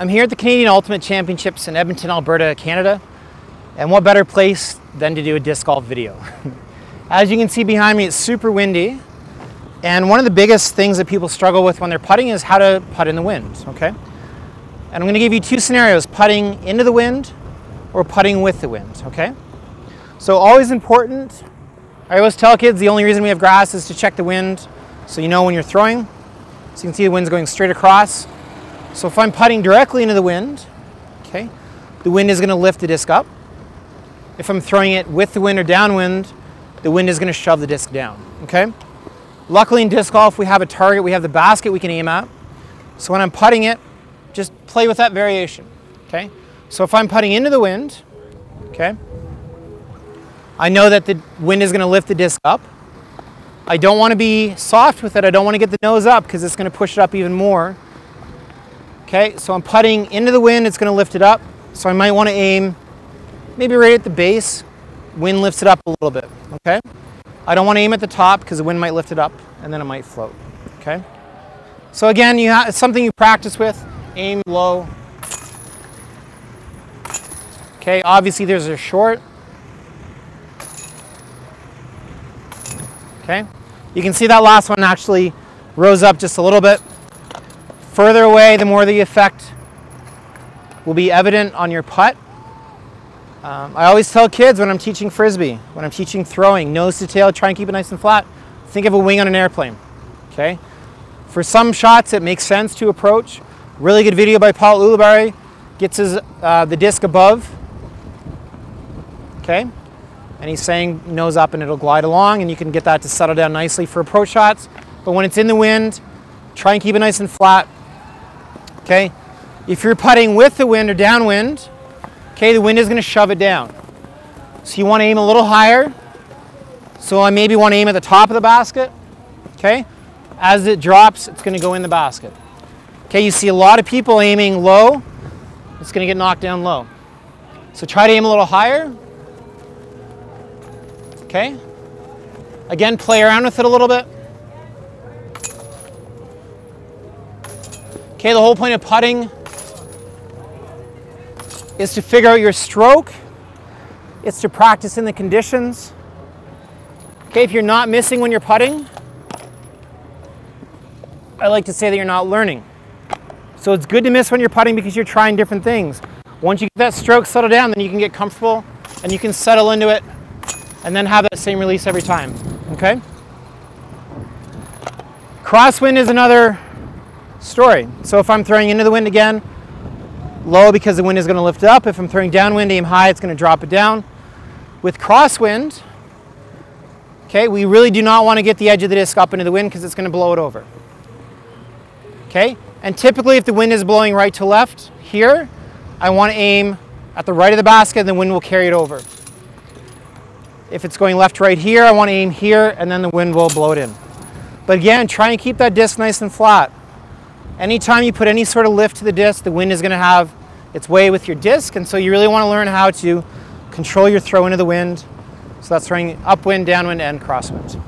I'm here at the Canadian Ultimate Championships in Edmonton, Alberta, Canada. And what better place than to do a disc golf video? As you can see behind me, it's super windy. And one of the biggest things that people struggle with when they're putting is how to putt in the wind, okay? And I'm going to give you two scenarios, putting into the wind or putting with the wind, okay? So always important, I always tell kids the only reason we have grass is to check the wind so you know when you're throwing. So you can see the wind's going straight across. So if I'm putting directly into the wind, okay, the wind is going to lift the disc up. If I'm throwing it with the wind or downwind, the wind is going to shove the disc down, okay? Luckily in disc golf we have a target, we have the basket we can aim at. So when I'm putting it, just play with that variation, okay? So if I'm putting into the wind, okay, I know that the wind is going to lift the disc up. I don't want to be soft with it, I don't want to get the nose up because it's going to push it up even more. Okay, so I'm putting into the wind, it's going to lift it up. So I might want to aim maybe right at the base, wind lifts it up a little bit, okay? I don't want to aim at the top because the wind might lift it up and then it might float, okay? So again, it's something you practice with, aim low. Okay, obviously there's a short. Okay, you can see that last one actually rose up just a little bit. Further away, the more the effect will be evident on your putt. I always tell kids when I'm teaching Frisbee, when I'm teaching throwing, nose to tail, try and keep it nice and flat. Think of a wing on an airplane, okay? For some shots, it makes sense to approach. Really good video by Paul Ulibarri, gets the disc above, okay? And he's saying nose up and it'll glide along and you can get that to settle down nicely for approach shots. But when it's in the wind, try and keep it nice and flat. Okay, if you're putting with the wind or downwind, okay, the wind is going to shove it down. So you want to aim a little higher. So I maybe want to aim at the top of the basket. Okay, as it drops, it's going to go in the basket. Okay, you see a lot of people aiming low. It's going to get knocked down low. So try to aim a little higher. Okay, again, play around with it a little bit. Okay, the whole point of putting is to figure out your stroke. It's to practice in the conditions. Okay, if you're not missing when you're putting, I like to say that you're not learning. So it's good to miss when you're putting because you're trying different things. Once you get that stroke settled down, then you can get comfortable and you can settle into it and then have that same release every time, okay? Crosswind is another story. So if I'm throwing into the wind again, low because the wind is going to lift it up. If I'm throwing downwind, aim high, it's going to drop it down. With crosswind, okay, we really do not want to get the edge of the disc up into the wind because it's going to blow it over. Okay, and typically if the wind is blowing right to left here, I want to aim at the right of the basket and the wind will carry it over. If it's going left to right here, I want to aim here and then the wind will blow it in. But again, try and keep that disc nice and flat. Anytime you put any sort of lift to the disc, the wind is going to have its way with your disc, and so you really want to learn how to control your throw into the wind. So that's throwing upwind, downwind, and crosswind.